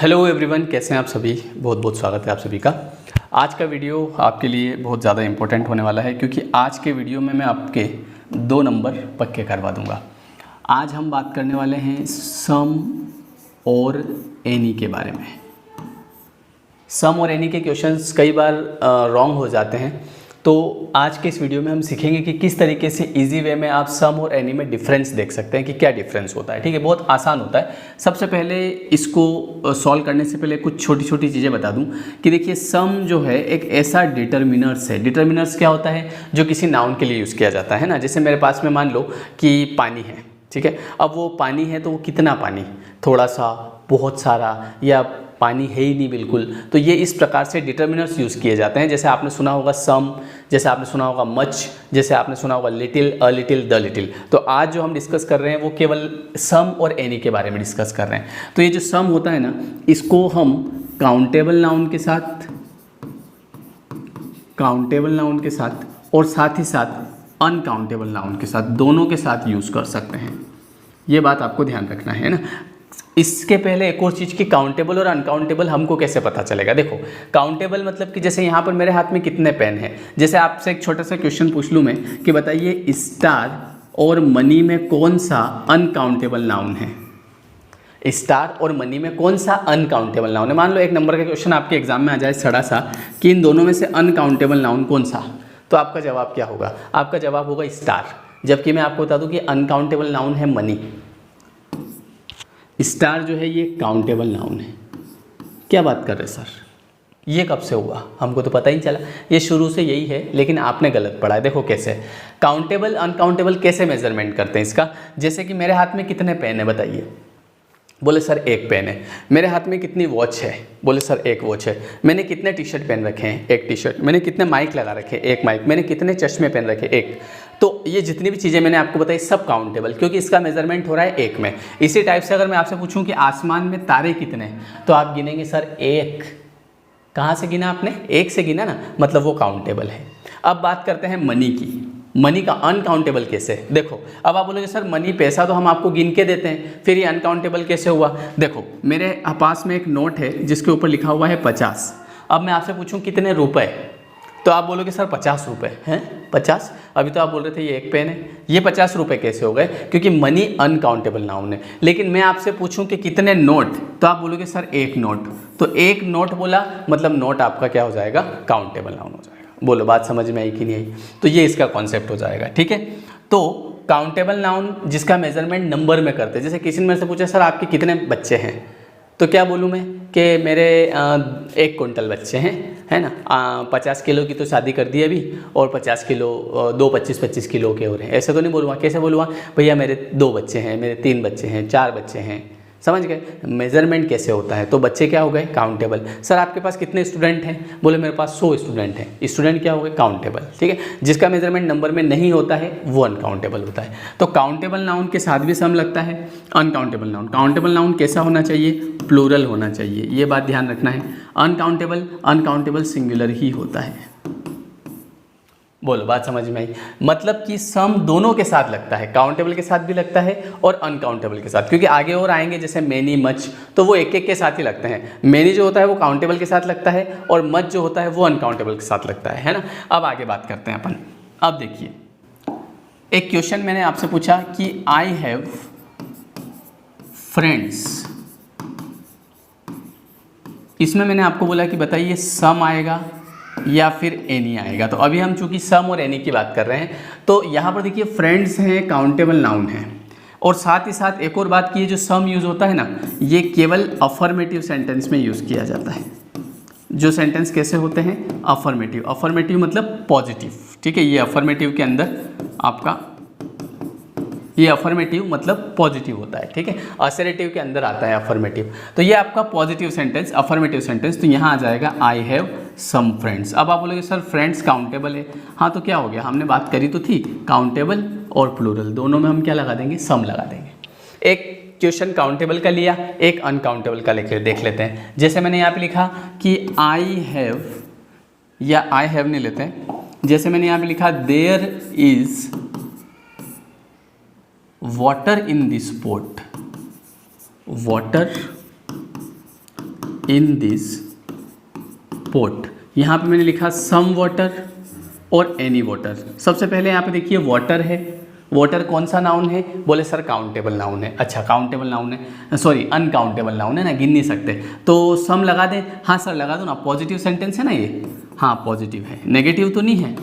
Hello everyone, कैसे हैं आप सभी। बहुत बहुत स्वागत है आप सभी का। आज का वीडियो आपके लिए बहुत ज़्यादा इम्पोर्टेंट होने वाला है क्योंकि आज के वीडियो में मैं आपके 2 नंबर पक्के करवा दूंगा। आज हम बात करने वाले हैं सम और एनी के बारे में। सम और एनी के क्वेश्चंस कई बार रॉन्ग हो जाते हैं, तो आज के इस वीडियो में हम सीखेंगे कि किस तरीके से इजी वे में आप सम और एनी में डिफरेंस देख सकते हैं कि क्या डिफरेंस होता है। ठीक है, बहुत आसान होता है। सबसे पहले इसको सॉल्व करने से पहले कुछ छोटी छोटी चीज़ें बता दूं कि देखिए, सम जो है एक ऐसा डिटर्मिनर्स है। डिटर्मिनर्स क्या होता है? जो किसी नाउन के लिए यूज़ किया जाता है ना। जैसे मेरे पास में मान लो कि पानी है, ठीक है। अब वो पानी है तो वो कितना पानी, थोड़ा सा, बहुत सारा, या पानी है ही नहीं बिल्कुल। तो ये इस प्रकार से डिटर्मिनर्स यूज़ किए जाते हैं। जैसे आपने सुना होगा सम, जैसे आपने सुना होगा मच, जैसे आपने सुना होगा little, a little, the little. तो आज जो हम डिस्कस कर रहे हैं वो केवल सम और एनी के बारे में डिस्कस कर रहे हैं। तो ये जो सम होता है ना, इसको हम काउंटेबल नाउन के साथ और साथ ही साथ अनकाउंटेबल नाउन के साथ, दोनों के साथ यूज़ कर सकते हैं। ये बात आपको ध्यान रखना है ना। इसके पहले एक और चीज़ कि काउंटेबल और अनकाउंटेबल हमको कैसे पता चलेगा। देखो, काउंटेबल मतलब कि जैसे यहाँ पर मेरे हाथ में कितने पेन हैं। जैसे आपसे एक छोटा सा क्वेश्चन पूछ लूँ मैं कि बताइए स्टार और मनी में कौन सा अनकाउंटेबल नाउन है। स्टार और मनी में कौन सा अनकाउंटेबल नाउन है। मान लो 1 नंबर का क्वेश्चन आपके एग्जाम में आ जाए सड़ा सा कि इन दोनों में से अनकाउंटेबल नाउन कौन सा, तो आपका जवाब क्या होगा? आपका जवाब होगा स्टार। जबकि मैं आपको बता दूं कि अनकाउंटेबल नाउन है मनी। स्टार जो है ये काउंटेबल नाउन है। क्या बात कर रहे सर, ये कब से हुआ? हमको तो पता ही नहीं चला। ये शुरू से यही है, लेकिन आपने गलत पढ़ा है। देखो कैसे काउंटेबल अनकाउंटेबल कैसे मेजरमेंट करते हैं इसका। जैसे कि मेरे हाथ में कितने पेन है बताइए। बोले सर 1 पेन है। मेरे हाथ में कितनी वॉच है? बोले सर 1 वॉच है। मैंने कितने टी शर्ट पहन रखे हैं? 1 टी शर्ट। मैंने कितने माइक लगा रखे हैं? 1 माइक। मैंने कितने चश्मे पहन रखे? 1। तो ये जितनी भी चीज़ें मैंने आपको बताई सब काउंटेबल, क्योंकि इसका मेजरमेंट हो रहा है 1 में। इसी टाइप से अगर मैं आपसे पूछूं कि आसमान में तारे कितने हैं, तो आप गिनेंगे सर 1। कहाँ से गिना आपने? 1 से गिना ना, मतलब वो काउंटेबल है। अब बात करते हैं मनी की। मनी का अनकाउंटेबल कैसे? देखो, अब आप बोलोगे सर मनी, पैसा तो हम आपको गिन के देते हैं, फिर ये अनकाउंटेबल कैसे हुआ? देखो, मेरे पास में एक नोट है जिसके ऊपर लिखा हुआ है 50। अब मैं आपसे पूछूं कितने रुपए, तो आप बोलोगे सर 50 रुपये हैं। 50? अभी तो आप बोल रहे थे ये 1 पेन है। ये 50 रुपये कैसे हो गए? क्योंकि मनी अनकाउंटेबल नाउन है। लेकिन मैं आपसे पूछूं कि कितने नोट, तो आप बोलोगे सर 1 नोट। तो 1 नोट बोला मतलब नोट आपका क्या हो जाएगा? काउंटेबल नाउन हो जाएगा। बोलो बात समझ में आई कि नहीं आई? तो ये इसका कॉन्सेप्ट हो जाएगा। ठीक है, तो काउंटेबल नाउन जिसका मेजरमेंट नंबर में करते हैं। जैसे किसी ने मेरे से पूछा सर आपके कितने बच्चे हैं, तो क्या बोलूँ मैं कि मेरे 1 क्विंटल बच्चे हैं, है ना। 50 किलो की तो शादी कर दी अभी, और 50 किलो 2 25 किलो के हो रहे हैं। ऐसे तो नहीं बोलूँगा। कैसे बोलूँगा? भैया मेरे 2 बच्चे हैं, मेरे 3 बच्चे हैं, 4 बच्चे हैं। समझ गए मेजरमेंट कैसे होता है? तो बच्चे क्या हो गए? काउंटेबल। सर आपके पास कितने स्टूडेंट हैं? बोले मेरे पास 100 स्टूडेंट हैं। स्टूडेंट क्या हो गए? काउंटेबल। ठीक है, जिसका मेजरमेंट नंबर में नहीं होता है वो अनकाउंटेबल होता है। तो काउंटेबल नाउन के साथ भी सम लगता है। अनकाउंटेबल नाउन, काउंटेबल नाउन कैसा होना चाहिए? प्लूरल होना चाहिए। ये बात ध्यान रखना है। अनकाउंटेबल सिंगुलर ही होता है। बोलो बात समझ में आई? मतलब कि सम दोनों के साथ लगता है, काउंटेबल के साथ भी लगता है और अनकाउंटेबल के साथ। क्योंकि आगे और आएंगे जैसे मैनी, मच, तो वो एक एक के साथ ही लगते हैं। मैनी जो होता है वो काउंटेबल के साथ लगता है, और मच जो होता है वो अनकाउंटेबल के साथ लगता है ना। अब आगे बात करते हैं अपन। अब देखिए, एक क्वेश्चन मैंने आपसे पूछा कि आई हैव फ्रेंड्स। इसमें मैंने आपको बोला कि बताइए सम आएगा या फिर एनी आएगा। तो अभी हम चूंकि सम और एनी की बात कर रहे हैं, तो यहाँ पर देखिए फ्रेंड्स हैं, काउंटेबल नाउन है। और साथ ही साथ एक और बात की, जो सम यूज़ होता है ना, ये केवल अफर्मेटिव सेंटेंस में यूज़ किया जाता है। जो सेंटेंस कैसे होते हैं? अफर्मेटिव। अफर्मेटिव मतलब पॉजिटिव। ठीक है, ये अफर्मेटिव के अंदर आपका, ये अफर्मेटिव मतलब पॉजिटिव होता है। ठीक है, असर्टिव के अंदर आता है अफर्मेटिव। तो ये आपका पॉजिटिव सेंटेंस, अफर्मेटिव सेंटेंस। तो यहाँ आ जाएगा आई हैव सम फ्रेंड्स। अब आप बोलोगे सर फ्रेंड्स काउंटेबल है। हाँ, तो क्या हो गया? हमने बात करी तो थी काउंटेबल और प्लूरल, दोनों में हम क्या लगा देंगे? सम लगा देंगे। एक क्वेश्चन काउंटेबल का लिया, एक अनकाउंटेबल का लेकर देख लेते हैं। जैसे मैंने यहाँ पे लिखा कि आई हैव, या आई हैव नहीं लेते हैं, जैसे मैंने यहाँ पे लिखा there is water in this pot. Water in this pot. यहाँ पे मैंने लिखा सम वाटर और एनी वाटर। सबसे पहले यहाँ पे देखिए वाटर है, वाटर कौन सा नाउन है? बोले सर काउंटेबल नाउन है। अच्छा काउंटेबल नाउन है, सॉरी अनकाउंटेबल नाउन है ना, गिन नहीं सकते, तो सम लगा दें। हाँ सर लगा दो ना, पॉजिटिव सेंटेंस है ना ये, हाँ पॉजिटिव है, नेगेटिव तो नहीं है,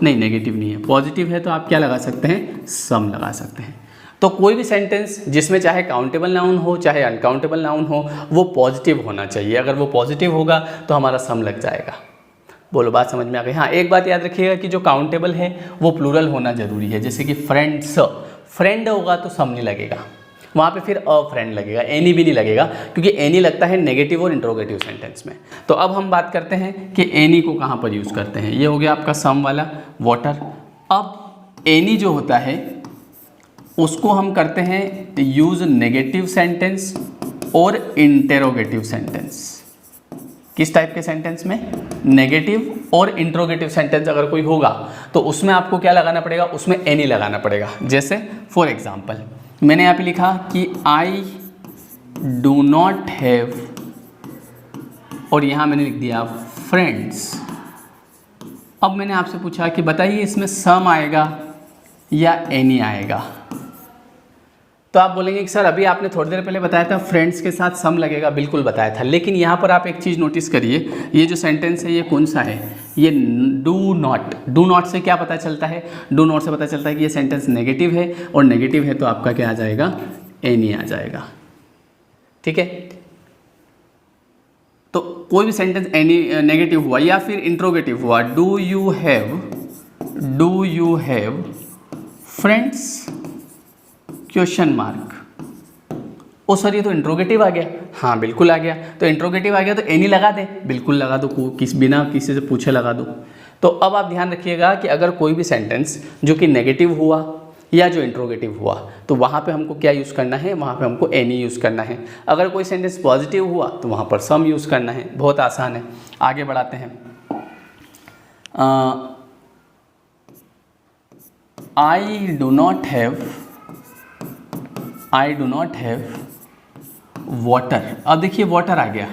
नहीं नेगेटिव नहीं है, पॉजिटिव है, तो आप क्या लगा सकते हैं? सम लगा सकते हैं। तो कोई भी सेंटेंस जिसमें चाहे काउंटेबल नाउन हो चाहे अनकाउंटेबल नाउन हो, वो पॉजिटिव होना चाहिए। अगर वो पॉजिटिव होगा तो हमारा सम लग जाएगा। बोलो बात समझ में आ गई? हाँ एक बात याद रखिएगा कि जो काउंटेबल है वो प्लूरल होना जरूरी है। जैसे कि फ्रेंड्स, फ्रेंड होगा तो सम नहीं लगेगा, वहाँ पे फिर अ फ्रेंड लगेगा, एनी भी नहीं लगेगा, क्योंकि एनी लगता है नेगेटिव और इंट्रोगेटिव सेंटेंस में। तो अब हम बात करते हैं कि एनी को कहाँ पर यूज़ करते हैं। ये हो गया आपका सम वाला वाटर। अब एनी जो होता है उसको हम करते हैं यूज़ नेगेटिव सेंटेंस और इंटेरोगेटिव सेंटेंस। किस टाइप के सेंटेंस में? नेगेटिव और इंट्रोगेटिव सेंटेंस अगर कोई होगा तो उसमें आपको क्या लगाना पड़ेगा? उसमें एनी लगाना पड़ेगा। जैसे फॉर एग्जांपल मैंने यहाँ पे लिखा कि आई डू नॉट हैव, और यहाँ मैंने लिख दिया फ्रेंड्स। अब मैंने आपसे पूछा कि बताइए इसमें सम आएगा या एनी आएगा? तो आप बोलेंगे कि सर अभी आपने थोड़ी देर पहले बताया था फ्रेंड्स के साथ सम लगेगा, बिल्कुल बताया था, लेकिन यहाँ पर आप एक चीज़ नोटिस करिए, ये जो सेंटेंस है ये कौन सा है? ये डू नॉट। डू नॉट से क्या पता चलता है? डू नॉट से पता चलता है कि ये सेंटेंस नेगेटिव है, और नेगेटिव है तो आपका क्या आ जाएगा? एनी आ जाएगा। ठीक है, तो कोई भी सेंटेंस एनी नेगेटिव हुआ या फिर इंट्रोगेटिव हुआ, do you have friends question mark. ओ सर ये तो इंट्रोगेटिव आ गया। हाँ बिल्कुल आ गया, तो इंट्रोगेटिव आ गया तो एनी लगा दे, बिल्कुल लगा दो, बिना किसी से पूछे लगा दो। तो अब आप ध्यान रखिएगा कि अगर कोई भी सेंटेंस जो कि नेगेटिव हुआ या जो इंट्रोगेटिव हुआ तो वहाँ पे हमको क्या यूज़ करना है? वहाँ पे हमको एनी यूज़ करना है। अगर कोई सेंटेंस पॉजिटिव हुआ तो वहाँ पर सम यूज़ करना है। बहुत आसान है, आगे बढ़ाते हैं। आई डू नॉट हैव वाटर। अब देखिए वाटर आ गया,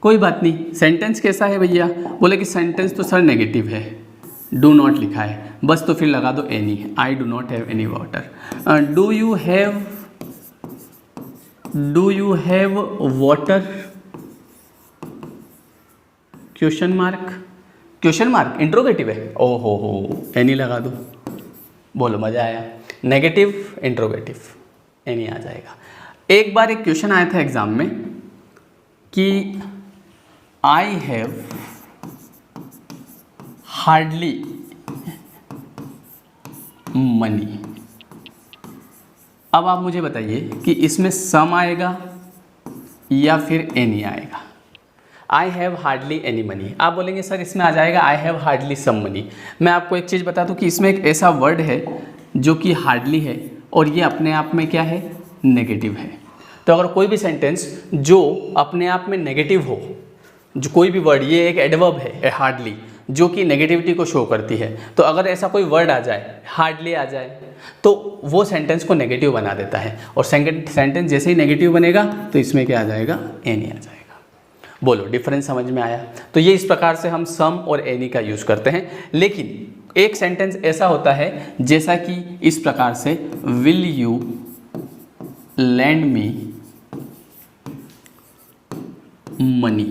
कोई बात नहीं, सेंटेंस कैसा है भैया? बोले कि सेंटेंस तो सर नेगेटिव है, डू नॉट लिखा है, बस तो फिर लगा दो any. I do not have any water. Do you have water question mark interrogative है, ओ हो एनी लगा दो। बोलो मज़ा आया? नेगेटिव इंट्रोगेटिव एनी आ जाएगा। एक बार एक क्वेश्चन आया था एग्जाम में कि आई हैव हार्डली मनी। अब आप मुझे बताइए कि इसमें सम आएगा या फिर एनी आएगा? I have hardly any money. आप बोलेंगे सर इसमें आ जाएगा I have hardly some money. मैं आपको एक चीज़ बता दूं कि इसमें एक ऐसा वर्ड है जो कि हार्डली है और ये अपने आप में क्या है? नेगेटिव है। तो अगर कोई भी सेंटेंस जो अपने आप में नेगेटिव हो, जो कोई भी वर्ड, ये एक एडवर्ब है हार्डली, जो कि नेगेटिविटी को शो करती है, तो अगर ऐसा कोई वर्ड आ जाए, हार्डली आ जाए, तो वो सेंटेंस को नेगेटिव बना देता है। और सेंटेंस जैसे ही नेगेटिव बनेगा तो इसमें क्या आ जाएगा? एनी आ जाएगा। बोलो डिफरेंस समझ में आया? तो ये इस प्रकार से हम सम और एनी का यूज़ करते हैं। लेकिन एक सेंटेंस ऐसा होता है जैसा कि इस प्रकार से, will you land me money.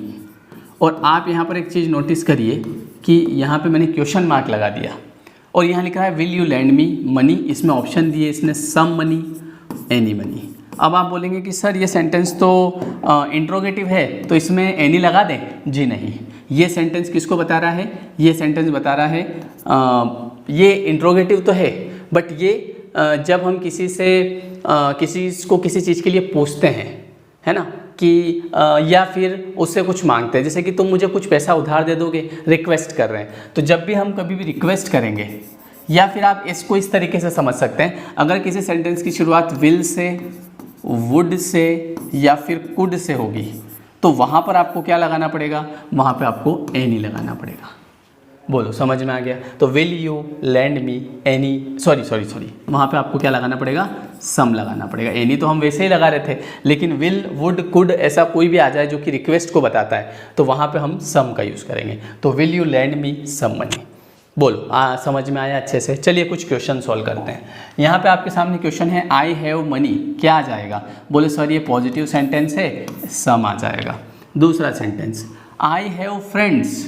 और आप यहाँ पर एक चीज़ नोटिस करिए कि यहाँ पे मैंने क्वेश्चन मार्क लगा दिया और यहाँ लिखा है will you land me money. इसमें ऑप्शन दिए इसने सम मनी, एनी मनी। अब आप बोलेंगे कि सर ये सेंटेंस तो इंट्रोगेटिव है तो इसमें एनी लगा दें? जी नहीं, ये सेंटेंस किसको बता रहा है? ये सेंटेंस बता रहा है ये इंट्रोगेटिव तो है, बट ये जब हम किसी चीज़ के लिए पूछते हैं, है ना, कि या फिर उससे कुछ मांगते हैं, जैसे कि तुम मुझे कुछ पैसा उधार दे दोगे, रिक्वेस्ट कर रहे हैं। तो जब भी हम कभी भी रिक्वेस्ट करेंगे, या फिर आप इसको इस तरीके से समझ सकते हैं, अगर किसी सेंटेंस की शुरुआत विल से, वुड से या फिर कुड से होगी तो वहाँ पर आपको क्या लगाना पड़ेगा? वहाँ पे आपको एनी लगाना पड़ेगा। बोलो समझ में आ गया। तो will you land me any, sorry वहाँ पे आपको क्या लगाना पड़ेगा, सम लगाना पड़ेगा। एनी तो हम वैसे ही लगा रहे थे, लेकिन विल वुड कुड ऐसा कोई भी आ जाए जो कि रिक्वेस्ट को बताता है तो वहाँ पे हम सम का यूज़ करेंगे। तो will you land me some money. बोलो समझ में आया अच्छे से। चलिए कुछ क्वेश्चन सॉल्व करते हैं। यहाँ पे आपके सामने क्वेश्चन है आई हैव मनी, क्या आ जाएगा, बोले सर ये पॉजिटिव सेंटेंस है, सम आ जाएगा। दूसरा सेंटेंस आई हैव फ्रेंड्स,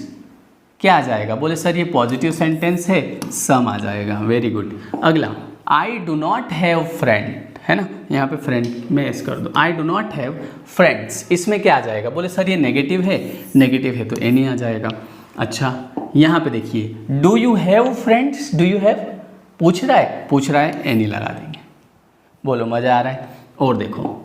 क्या आ जाएगा, बोले सर ये पॉजिटिव सेंटेंस है, सम आ जाएगा। Very good. अगला I do not have friend, है ना, यहाँ पे फ्रेंड में एस कर दो। I do not have friends, इसमें क्या आ जाएगा, बोले सर ये नेगेटिव है तो एनी आ जाएगा। अच्छा यहाँ पे देखिए do you have friends, do you have पूछ रहा है एनी लगा देंगे। बोलो मज़ा आ रहा है। और देखो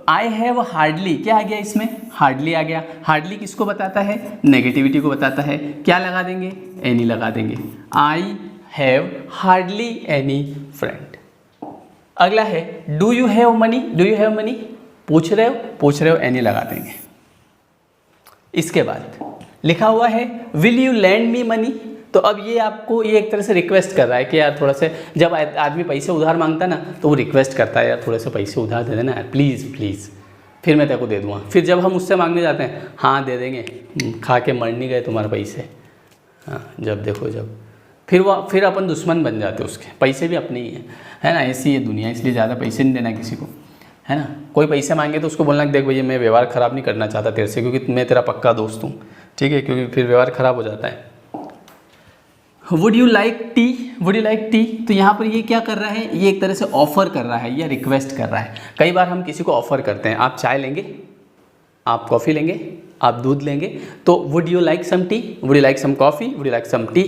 आई हैव हार्डली, क्या आ गया इसमें, हार्डली आ गया। हार्डली किसको बताता है, नेगेटिविटी को बताता है, क्या लगा देंगे, एनी लगा देंगे। आई हैव हार्डली एनी फ्रेंड। अगला है do you have money, do you have money, पूछ रहे हो एनी लगा देंगे। इसके बाद लिखा हुआ है will you land me money, तो अब ये आपको ये एक तरह से रिक्वेस्ट कर रहा है कि यार थोड़ा से, जब आदमी पैसे उधार मांगता है ना तो वो रिक्वेस्ट करता है यार थोड़े से पैसे उधार दे देना यार प्लीज़, फिर मैं तेरे को दे दूँगा। फिर जब हम उससे मांगने जाते हैं हाँ दे देंगे, खा के मर नहीं गए तुम्हारे पैसे, हाँ जब देखो जब, फिर अपन दुश्मन बन जाते उसके, पैसे भी अपने ही है ना, ऐसी ये दुनिया, इसलिए ज़्यादा पैसे नहीं देना किसी को, है ना। कोई पैसे मांगे तो उसको बोलना कि देख भैया मैं व्यवहार ख़राब नहीं करना चाहता तेरे से, क्योंकि मैं तेरा पक्का दोस्त हूँ, ठीक है, क्योंकि फिर व्यवहार ख़राब हो जाता है। वुड यू लाइक टी, तो यहाँ पर ये क्या कर रहा है, ये एक तरह से ऑफ़र कर रहा है या रिक्वेस्ट कर रहा है। कई बार हम किसी को ऑफ़र करते हैं, आप चाय लेंगे, आप कॉफ़ी लेंगे, आप दूध लेंगे, तो would you like some tea, would you like some coffee, would you like some tea,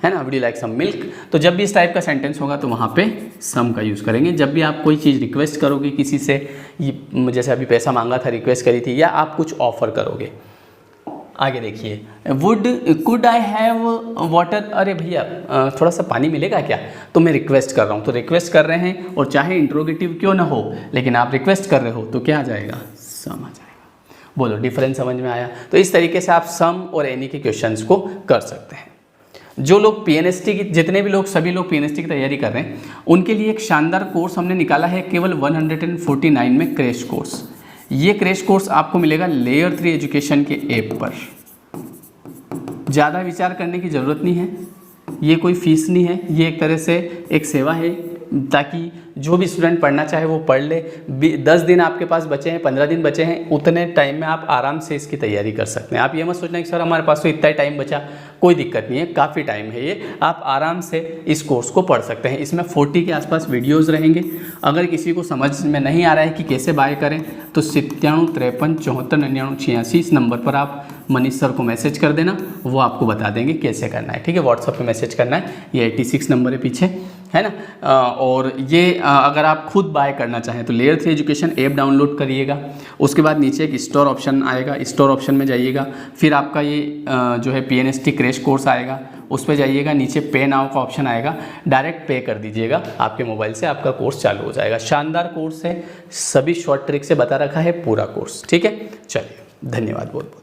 है ना, would you like some milk. तो जब भी इस टाइप का सेंटेंस होगा तो वहाँ पे सम का यूज़ करेंगे। जब भी आप कोई चीज़ रिक्वेस्ट करोगे किसी से, जैसे अभी पैसा मांगा था, रिक्वेस्ट करी थी, या आप कुछ ऑफ़र करोगे। आगे देखिए कुड आई हैव वाटर, अरे भैया थोड़ा सा पानी मिलेगा क्या, तो मैं रिक्वेस्ट कर रहा हूँ, तो रिक्वेस्ट कर रहे हैं और चाहे इंट्रोगेटिव क्यों ना हो लेकिन आप रिक्वेस्ट कर रहे हो तो क्या आ जाएगा, सम आ जाएगा। बोलो डिफरेंस समझ में आया। तो इस तरीके से आप सम और एनी के क्वेश्चंस को कर सकते हैं। जो लोग पीएनएसटी की, जितने भी लोग, सभी लोग पीएनएसटी की तैयारी कर रहे हैं, उनके लिए एक शानदार कोर्स हमने निकाला है केवल 149 में, क्रैश कोर्स। ये क्रैश कोर्स आपको मिलेगा लेयर 3 एजुकेशन के ऐप पर। ज़्यादा विचार करने की ज़रूरत नहीं है, ये कोई फीस नहीं है, ये एक तरह से एक सेवा है ताकि जो भी स्टूडेंट पढ़ना चाहे वो पढ़ ले। 10 दिन आपके पास बचे हैं, 15 दिन बचे हैं, उतने टाइम में आप आराम से इसकी तैयारी कर सकते हैं। आप ये मत सोचना कि सर हमारे पास तो इतना ही टाइम बचा, कोई दिक्कत नहीं है, काफ़ी टाइम है ये, आप आराम से इस कोर्स को पढ़ सकते हैं। इसमें 40 के आसपास वीडियोज़ रहेंगे। अगर किसी को समझ में नहीं आ रहा है कि कैसे बाय करें तो 97 53 74 99 86 इस नंबर पर आप मनीष सर को मैसेज कर देना, वो आपको बता देंगे कैसे करना है, ठीक है। व्हाट्सएप पे मैसेज करना है, ये 86 नंबर है पीछे, है ना। और ये अगर आप खुद बाय करना चाहें तो लेयर 3 एजुकेशन ऐप डाउनलोड करिएगा। उसके बाद नीचे एक स्टोर ऑप्शन आएगा, स्टोर ऑप्शन में जाइएगा, फिर आपका ये जो है पीएनएसटी क्रैश कोर्स आएगा, उस पर जाइएगा, नीचे पे नाउ का ऑप्शन आएगा, डायरेक्ट पे कर दीजिएगा, आपके मोबाइल से आपका कोर्स चालू हो जाएगा। शानदार कोर्स है, सभी शॉर्ट ट्रिक से बता रखा है पूरा कोर्स, ठीक है। चलिए धन्यवाद बहुत बहुत।